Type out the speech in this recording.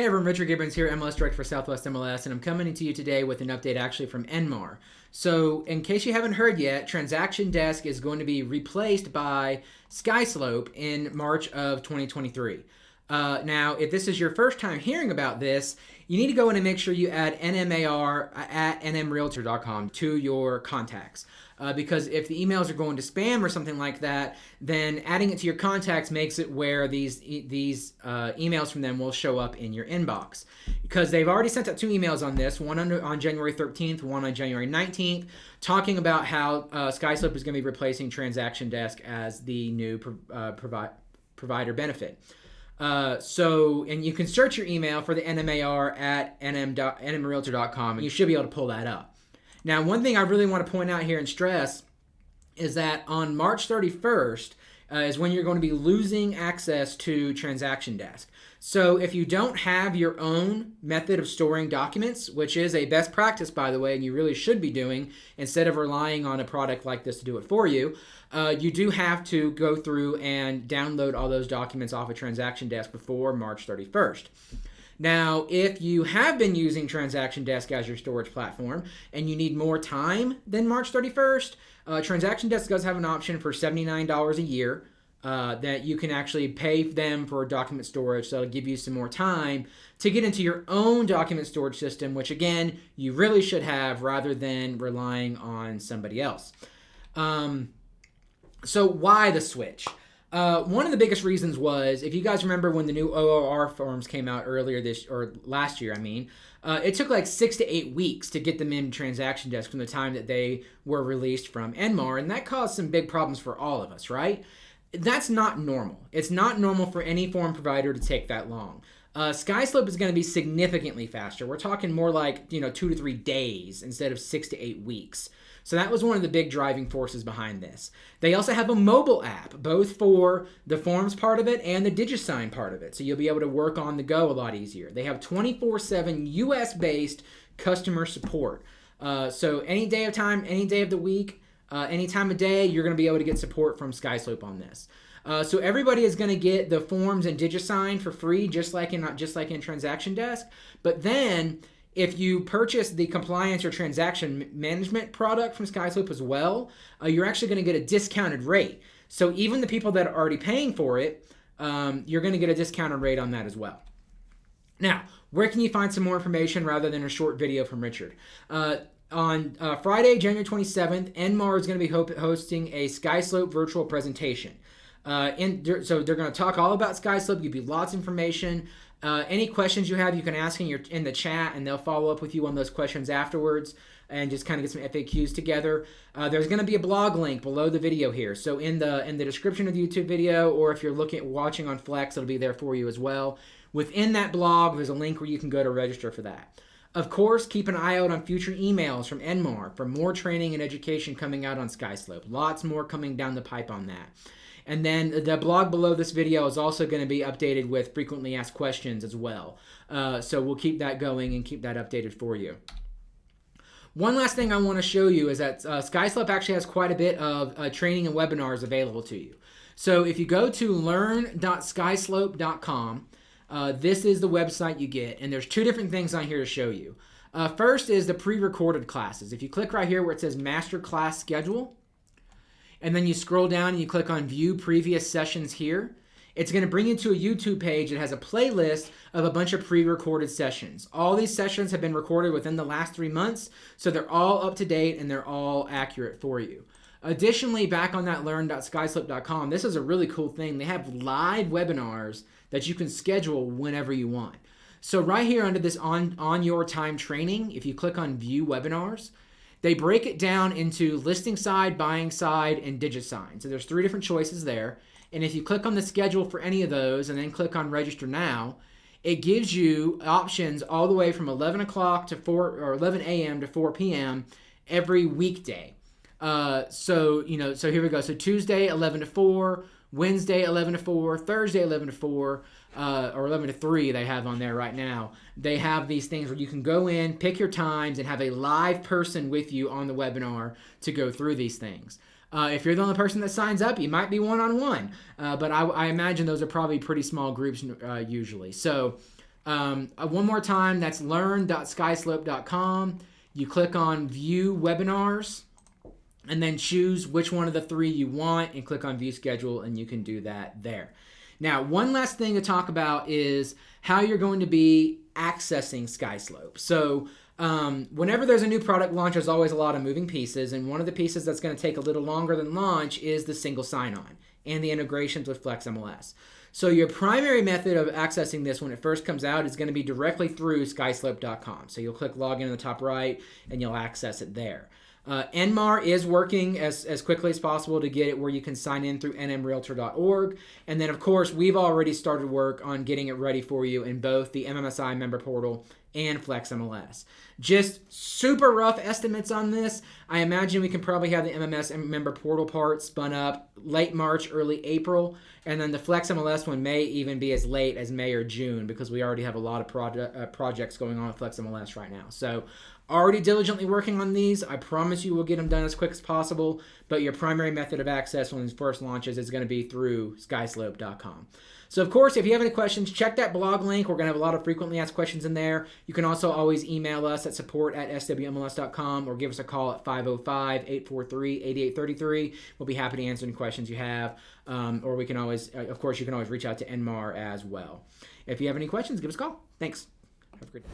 Hey everyone, Richard Gibbons here, MLS Director for Southwest MLS, and I'm coming to you today with an update actually from NMAR. So, in case you haven't heard yet, Transaction Desk is going to be replaced by SkySlope in March of 2023. Now, if this is your first time hearing about this, you need to go in and make sure you add NMAR at nmrealtor.com to your contacts. Because if the emails are going to spam or something like that, then adding it to your contacts makes it where these emails from them will show up in your inbox. Because they've already sent out two emails on this, one on January 13th, one on January 19th, talking about how SkySlope is going to be replacing Transaction Desk as the new provider benefit. And you can search your email for the NMAR at nmrealtor.com, and you should be able to pull that up. Now, one thing I really want to point out here and stress is that on March 31st is when you're going to be losing access to Transaction Desk. So if you don't have your own method of storing documents, which is a best practice, by the way, and you really should be doing, instead of relying on a product like this to do it for you, you do have to go through and download all those documents off of Transaction Desk before March 31st. Now, if you have been using Transaction Desk as your storage platform and you need more time than March 31st, Transaction Desk does have an option for $79 a year that you can actually pay them for document storage. So it'll give you some more time to get into your own document storage system, which again, you really should have rather than relying on somebody else. So why the switch? One of the biggest reasons was, if you guys remember when the new OOR forms came out last year, it took like 6 to 8 weeks to get them in Transaction Desk from the time that they were released from NMAR, and that caused some big problems for all of us, right? That's not normal. It's not normal for any form provider to take that long. SkySlope is going to be significantly faster. We're talking more like 2 to 3 days instead of 6 to 8 weeks. So that was one of the big driving forces behind this. They also have a mobile app, both for the forms part of it and the DigiSign part of it. So you'll be able to work on the go a lot easier. They have 24/7 US-based customer support. So any day of time, any day of the week, any time of day, you're going to be able to get support from SkySlope on this. So everybody is going to get the forms and DigiSign for free, just like in Transaction Desk. But then, if you purchase the compliance or transaction management product from SkySlope as well, you're actually going to get a discounted rate. So even the people that are already paying for it, you're going to get a discounted rate on that as well. Now, where can you find some more information rather than a short video from Richard? On Friday, January 27th, NMAR is going to be hosting a SkySlope virtual presentation. So they're going to talk all about SkySlope, give you lots of information. Any questions you have, you can ask in the chat, and they'll follow up with you on those questions afterwards and just kind of get some FAQs together. There's going to be a blog link below the video here. So in the description of the YouTube video, or if you're watching on Flex, it'll be there for you as well. Within that blog, there's a link where you can go to register for that. Of course, keep an eye out on future emails from NMAR for more training and education coming out on SkySlope. Lots more coming down the pipe on that. And then the blog below this video is also going to be updated with frequently asked questions as well. So we'll keep that going and keep that updated for you. One last thing I want to show you is that SkySlope actually has quite a bit of training and webinars available to you. So if you go to learn.skyslope.com, this is the website you get. And there's two different things on here to show you. First is the pre-recorded classes. If you click right here where it says Master Class Schedule, and then you scroll down and you click on View Previous Sessions here, it's going to bring you to a YouTube page that has a playlist of a bunch of pre-recorded sessions. All these sessions have been recorded within the last 3 months, so they're all up to date and they're all accurate for you. Additionally, back on that learn.skyslope.com, this is a really cool thing. They have live webinars that you can schedule whenever you want. So right here under this on your time training, if you click on View Webinars, they break it down into listing side, buying side, and DigiSign. So there's 3 different choices there. And if you click on the schedule for any of those and then click on Register Now, it gives you options all the way from 11 o'clock to 11 a.m. to 4 p.m. every weekday. So here we go. So Tuesday, 11 to 4, Wednesday, 11 to 4, Thursday, 11 to 4, or 11 to 3 they have on there right now. They have these things where you can go in, pick your times, and have a live person with you on the webinar to go through these things. If you're the only person that signs up, you might be one-on-one, but I imagine those are probably pretty small groups usually. So One more time, that's learn.skyslope.com. You click on View Webinars, and then choose which one of the 3 you want, and click on View Schedule, and you can do that there. Now, one last thing to talk about is how you're going to be accessing SkySlope. So whenever there's a new product launch, there's always a lot of moving pieces, and one of the pieces that's going to take a little longer than launch is the single sign-on and the integrations with SWMLS. So your primary method of accessing this when it first comes out is going to be directly through skyslope.com. So you'll click login in the top right, and you'll access it there. NMAR is working as quickly as possible to get it where you can sign in through nmrealtor.org. And then, of course, we've already started work on getting it ready for you in both the MMSI member portal and SWMLS. Just super rough estimates on this. I imagine we can probably have the MMS member portal part spun up late March, early April. And then the SWMLS one may even be as late as May or June, because we already have a lot of projects going on with SWMLS right now. So already diligently working on these. I promise you we'll get them done as quick as possible, but your primary method of access when these first launches is going to be through skyslope.com. So, of course, if you have any questions, check that blog link. We're going to have a lot of frequently asked questions in there. You can also always email us at support@swmls.com or give us a call at 505-843-8833. We'll be happy to answer any questions you have. Or we can always, of course, you can always reach out to NMAR as well. If you have any questions, give us a call. Thanks. Have a great day.